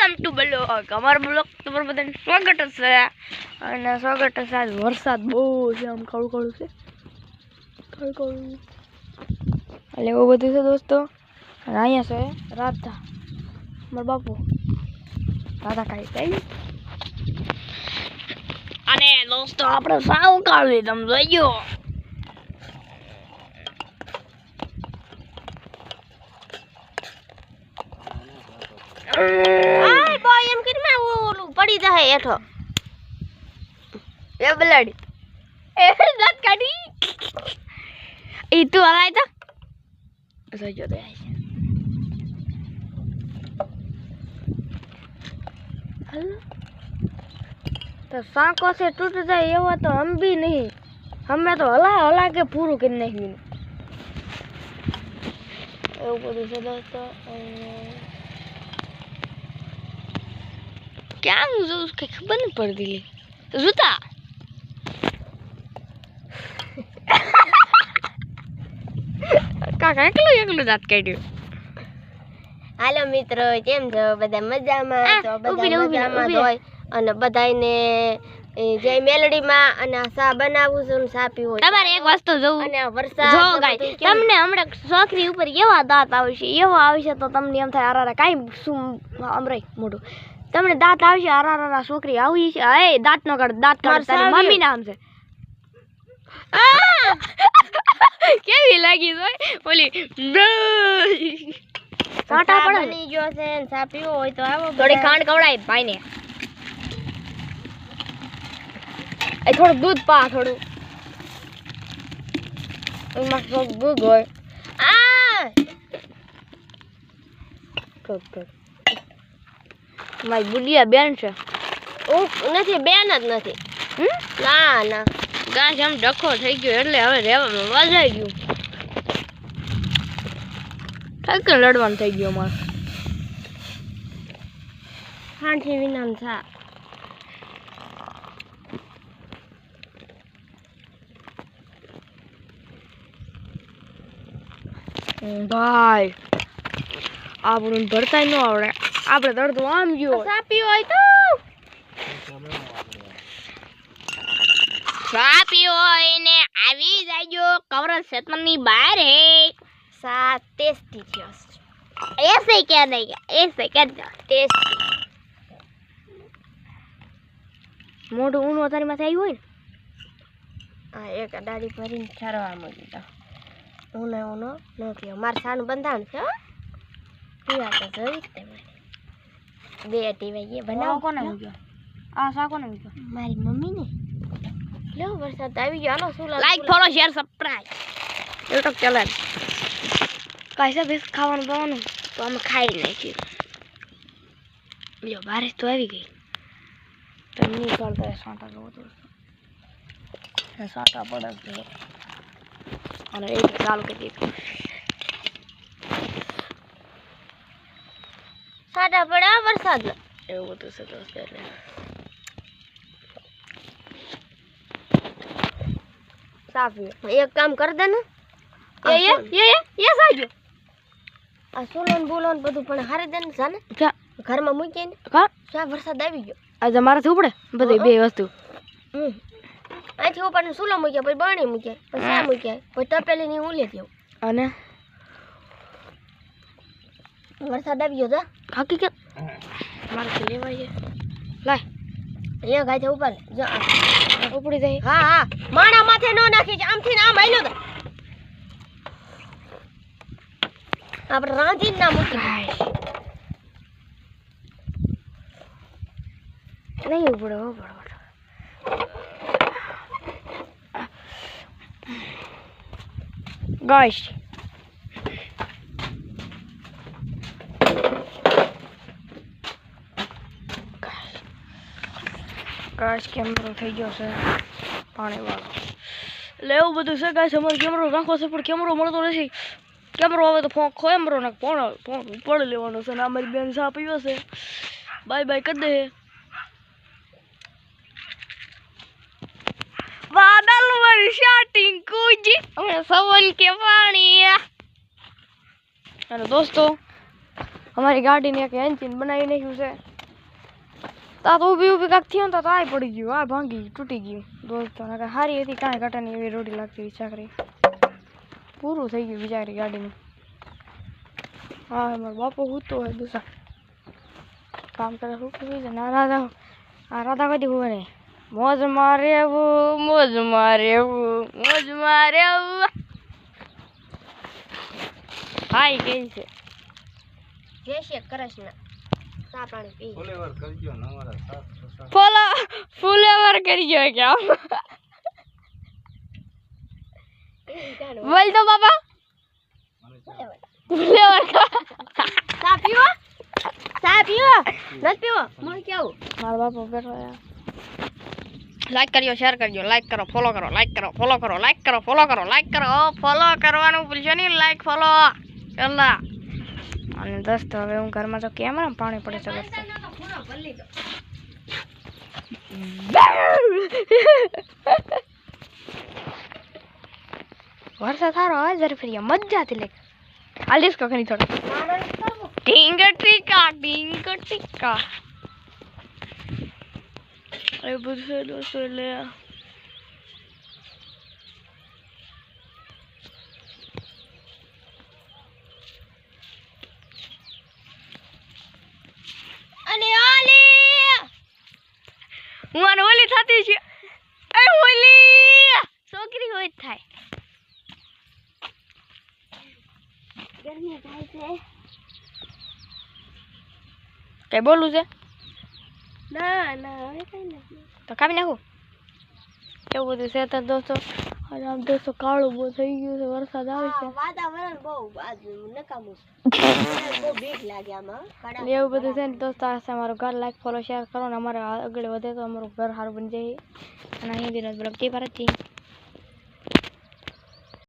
Welcome to blog અમારો blog તમારું બધાને સ્વાગત છે અને સ્વાગત છે આજ વરસાદ બહુ છે આમ કળકળું છે કળકળું એટલે એવું બધું છે દોસ્તો અને અહીંયા છે રાધા મારા બાપુ રાધા ખાઈ ગઈ અને દોસ્તો આપણે સાવ કાઢી તમે જોઈજો આય બોય એમ કરીને ઓલું પડી જાય હેઠો એ બલાડી એ દાંત કાઢી ઈ તું હલાય તો જોઈજો તો हेलो तो सांको से टूट जाए ये तो हम भी नहीं हमें तो हला हला के पूरू करने ही दोस्तों क्या मुझे उसकी खबर नहीं पड़ती जूता काका एकलो एकलो दांत काढ્યો હાલો મિત્રો કેમ છો બધા મજામાં તો બધા મજામાં હોય અને બધાને જય મેલડીમાં અને સા બનાવું છું સા પીવો તમારે એક વસ્તુ જોવું અને વરસાદ જો ગાય તમને હમણાં છોકરી ઉપર એવા દાંત આવશે એવો આવશે તો તમને એમ થાય આરા કાઈ શું અમરાય મોઢું તમને દાંત આવશે આરા છોકરી આવી છે એ દાંત નો કાઢ દાંત કાઢ તારી મમ્મી નામ છે કેવી લાગી જોય ઓલી કાંટા પણ બની ગયો છે ને સા પીવો હોય તો આવો થોડી ખાંડ ખવડાય ભાઈને એ થોડું દૂધ પા થોડું એમાં થોડું દૂધ હોય આ મારી બુડિયા બેન છે નથી બેન જ નથી ના ના ગાય આમ ડખો થઈ ગયો એટલે હવે રહેવાનું વાજાઈ ગયું સાયકલ લડવાનું થઈ ગયું મારે હાંઠી વિનામ થા ભાઈ આપણને ભરતાય ન આવડે આપણે તડતું આમ ગયો સાપી હોય તો સાપી હોય ને આવી જાયજો કવર સેતમની બહાર હે સા ટેસ્ટી થયો ऐसे क्या देगा ऐसे क्या ટેસ્ટી મોઢું ઊનું તારી માથે આવ્યું હોય ને આ એક દાડી ભરીને ઠરવા મળી તો ઊનો ન થયો મારે સાનું બંધાણ છે પીવા તો જોઈ જ તે બે ટીવાઈએ બનાવો કોને મૂક્યો આ સા કોને મૂક્યો મારી મમ્મી ને લો વરસાદ આવી ગયો હાલો શું like follow share subscribe YouTube channel કાંઈ છે બેસ ખાવાનું પાવાનું તો અમે ખાઈ નાખીએ લ્યો બારિશ તો આવી ગઈ તો નહીં કરતા સાંટા જોવો તો સાંટા પડે છે અને એક ચાલુ કરી દીધું સાડા પડ્યા વરસાદ એવું બધું છે દોસ્ત એટલે સાફી એક કામ કર દે ને એ સાજો આ સોલોન બોલોન બધું પણ હારે દે ને જાને ઘરમાં મૂકી ને કા સા વરસાદ આવી ગયો આજે મારાથી ઉપડે બધી બે વસ્તુ અહીંથી ઉપર સુલો મૂક્યા પછી બાણી મૂક્યા પછી સા મૂક્યા પછી તપેલી ની ઉલે દેવું અને વરસાદ આવી ગયો તા હકીકત મારાથી લેવાય છે લાય એ ગાય ઉપર જો ઉપડી જાય હા હા માણા માથે ન નાખી છે આમથી આમ આઈલો તો આપણે રાંધીને ના મૂકી નહીં ઉપડે ગાઈસ ગાઈસ કેમેરો થઈ ગયો છે પાણી વાળો એટલે એવું બધું છે ગાઈસ અમારે કેમેરો રાખવો છે પણ કેમેરો મળતો નથી કેમેરો આવે તો ફોન કેમેરો ને ફોન ઉપાડી લેવાનો છે ને અમારી બેન સા પીવો છે બાય બાય કરી દે વાદળ મારી શાટિંગ કૂજી અમે સવન કે પાણી અને દોસ્તો અમારી ગાડીને એક એન્જિન બનાવી નાખ્યું છે તા તો ઊભી ઊભી કાંક થયો ને તો આ પડી ગયું, આ ભાંગી ગયું, તૂટી ગયું દોસ્તો. નકર સારી હતી, કાંઈ ઘટાની એવી રોટી લાગતી હતી ચાકરી. પૂરું થઈ ગયું બિચારી ગાડીનું. હા મારો બાપો સૂતો હોય દુસા કામ કરે સૂકી હોય છે ને. આ રાધા કદી હોય નહીં. મોજમાં રહેવું, મોજમાં રહેવું, મોજમાં રહેવું. હાય કેવી છે? જય શ્રી કૃષ્ણ. ચા પાણી પી. ફુલેવર કરી ગયો ક્યાં બોલ તો બાપા. ફુલેવર ચા પીવો? ચા પીવો? નથી પીવો? મને કેવું? મારો બાપો બેઠો યાર. લાઈક કરજો, શેર કરજો, લાઈક કરો, ફોલો કરો, લાઈક કરો, ફોલો કરો, લાઈક કરો, ફોલો કરો, લાઈક કરો, ફોલો કરવાનું ભૂલશો નહીં. લાઈક ફોલો ચલા. અને દોસ્તો હવે હું ઘરમાં તો કેમ પાણી પડે છે દોસ્તો. વરસાદ સારો આવે જરા ફરી મજા થી લે. હાલ ડિસ્કો કરી થોડો. ટીંગ ટીકા ટીંગ ટીકા એ બધું દોસ્તો એટલે અને ઓલી હું આને ઓલી થતી છે. એ ઓલી છોકરી હોય થાય. ગરમી થાય છે. કઈ બોલું છે? ના ના હવે કઈ નથી. તો કાપી નાખું. કેવું બધું છે તો દોસ્તો. અને આમ દોસ્તો કાળું બહુ થઈ ગયું છે, વરસાદ આવે છે. વાતાવરણ બહુ નકામું છે. બહુ બીક લાગે આમાં. એવું બધું છે ને દોસ્તો. આ છે અમારું ઘર. લાઈક ફોલો શેર કરો ને અમારે આગળ વધે તો અમારું ઘર સારું બની જાય. અને અહીં દિન બ્લોગ જય ભારતજી.